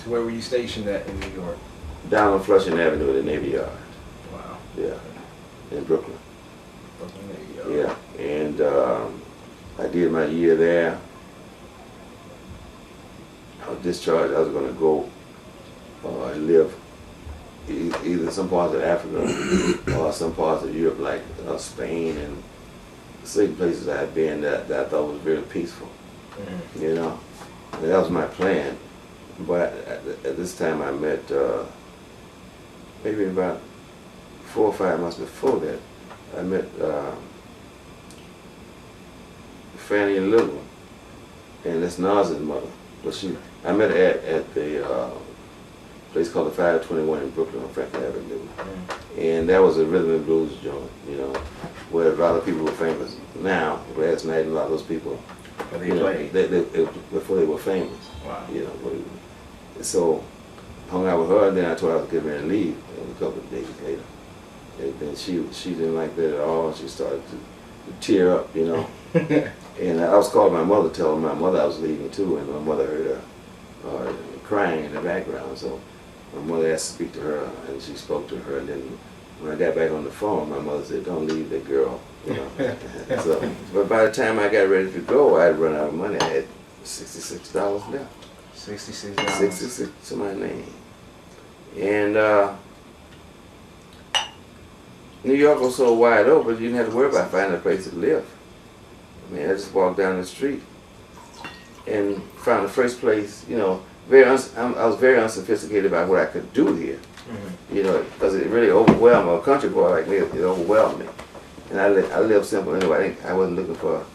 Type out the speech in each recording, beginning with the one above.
So where were you stationed at in New York? Down on Flushing Avenue at the Navy Yard. Wow. Yeah, in Brooklyn. Brooklyn Navy Yard. Yeah, and I did my year there. I was discharged. I was going to go and live either some parts of Africa or some parts of Europe, like Spain and certain places I had been that I thought was very peaceful. Mm-hmm. You know, and that was my plan. But at this time, I met maybe about 4 or 5 months before that. I met Fanny and Little, and that's Nas's mother. But I met her at the place called the 521 in Brooklyn on Franklin Avenue. Mm-hmm. And that was a rhythm and blues joint, you know, where a lot of people were famous. Now, last night, a lot of those people, they played? Before they were famous. Wow. You know, so hung out with her, and then I told her I was getting ready to leave a couple of days later. And then she didn't like that at all. She started to tear up, you know. And I was calling my mother, telling my mother I was leaving too, and my mother heard her crying in the background. So my mother asked to speak to her, and she spoke to her. And then when I got back on the phone, my mother said, "Don't leave that girl," you know. So, but by the time I got ready to go, I had run out of money. I had $66 left. $66. $66 to my name. And New York was so wide open, you didn't have to worry about finding a place to live. I mean, I just walked down the street and found the first place, you know, I was very unsophisticated about what I could do here. Mm-hmm. You know, because it really overwhelmed me. A country boy like me, it overwhelmed me. And I lived simple anyway. I wasn't looking for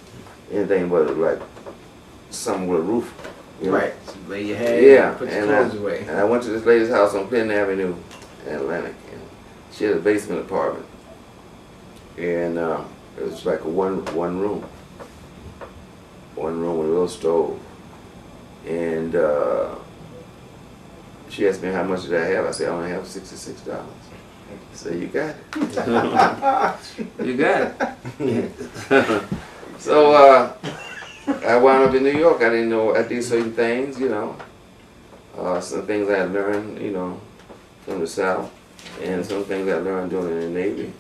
anything but like something with a roof. You know? Right. So lay your head and put your clothes away. And I went to this lady's house on Clinton Avenue in Atlantic. And she had a basement apartment. And it was like a one room. One room with a little stove. And she asked me how much did I have. I said, I only have $66. So you got it. You got it. So I wound up in New York. I didn't know, I did certain things, you know. Some things I learned, you know, from the South. And some things I learned doing in the Navy.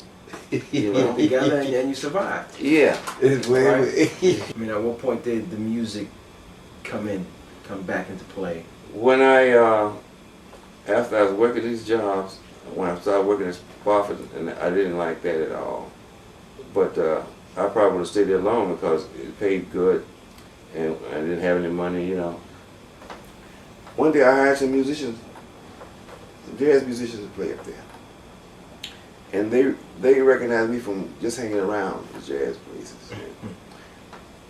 You know? You got it and you survived. Yeah. Right? I mean, at what point did the music come back into play? When after I was working these jobs, when I started working at Spofford, and I didn't like that at all. But I probably would have stayed there long because it paid good, and I didn't have any money, you know. One day I hired some musicians, some jazz musicians to play up there. And they recognized me from just hanging around the jazz places.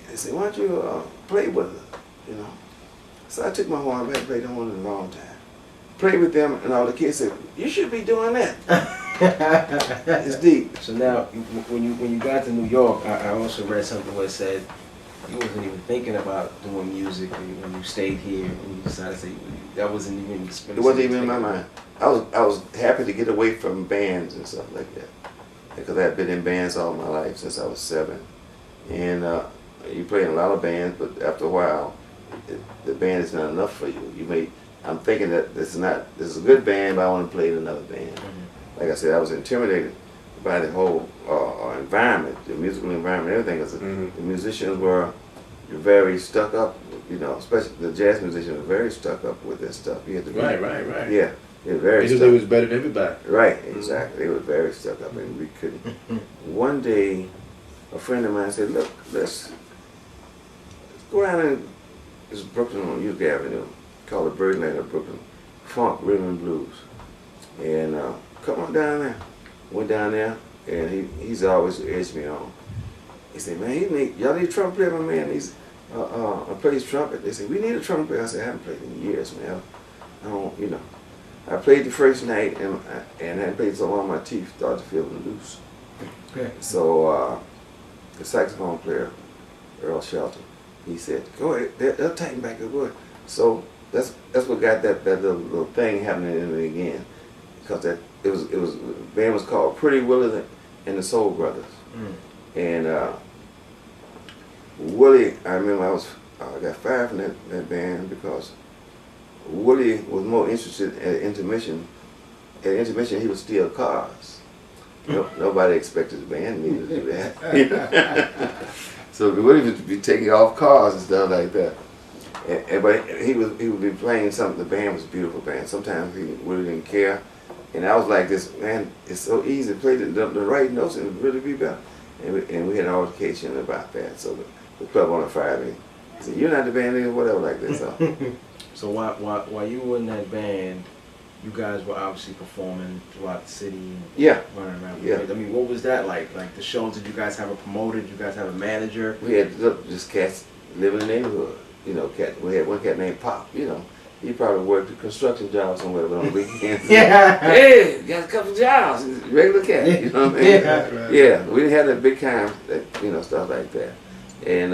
They said, "Why don't you play with us?" You know. So I took my horn back and played the horn in a long time. Played with them, and all the kids said, "You should be doing that." It's deep. So now, when you got to New York, I also read something where it said you wasn't even thinking about doing music when you stayed here, and you decided to say that wasn't even. It wasn't even in my mind. I was happy to get away from bands and stuff like that, because I had been in bands all my life since I was 7, and you play in a lot of bands, but after a while, the band is not enough for you. I'm thinking that this is a good band, but I want to play in another band. Mm-hmm. Like I said, I was intimidated by the whole environment, the musical environment, everything. Because the musicians were very stuck up, you know, especially the jazz musicians were very stuck up with their stuff. You had to be, right. Yeah, they were very because stuck. they was better than everybody. Right, exactly. They were very stuck up, and we couldn't. One day, a friend of mine said, "Look, let's go down and it's Brooklyn on Utica Avenue, called the Birdland of Brooklyn, funk, rhythm and blues, and come on down there." Went down there, and he's always edged me on. He said, "Man, y'all need a trumpet player, my man. He's plays trumpet." They said, "We need a trumpet player." I said, "I haven't played in years, man. I don't, you know." I played the first night, and I hadn't played so long my teeth started to feel loose. Okay. So the saxophone player, Earl Shelton, he said, "Go ahead, they'll tighten back the wood." So that's what got that little thing happening in me again, because the band was called Pretty Willie and the Soul Brothers, and Willie, I remember I got fired from that band because Woody was more interested at intermission. At intermission, he would steal cars. Nobody expected the band needed to do that. So Woody would be taking off cars and stuff like that. But he would be playing something. The band was a beautiful band. Sometimes he really didn't care. And I was like, this, man, it's so easy to play the right notes and really be better. And we had an altercation about that. So the club on a Friday said, "You're not the band leader," whatever like that. So, so while you were in that band, you guys were obviously performing throughout the city. And yeah. Running around. Yeah. I mean, what was that like? Like the shows, did you guys have a promoter? Did you guys have a manager? We had just cats living in the neighborhood. You know, we had one cat named Pop, you know. He probably worked a construction job somewhere, but on weekends. Yeah. Hey, got a couple jobs. He's a regular cat, you know what I mean? Yeah. Yeah, we didn't have that big time, that, stuff like that. And,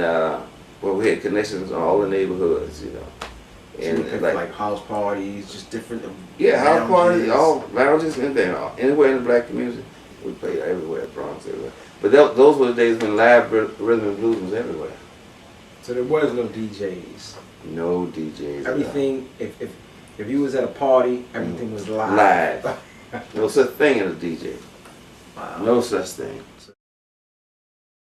well, we had connections on all the neighborhoods, you know. And like house parties, just different. Yeah, house parties, lounges. all lounges, anything, anywhere in the black community. We played everywhere, Bronx, everywhere. But those were the days when live rhythm and blues was everywhere. So there was no DJs. No DJs. Everything, if you was at a party, everything was live. Live. No such thing as a DJ. Wow. No such thing.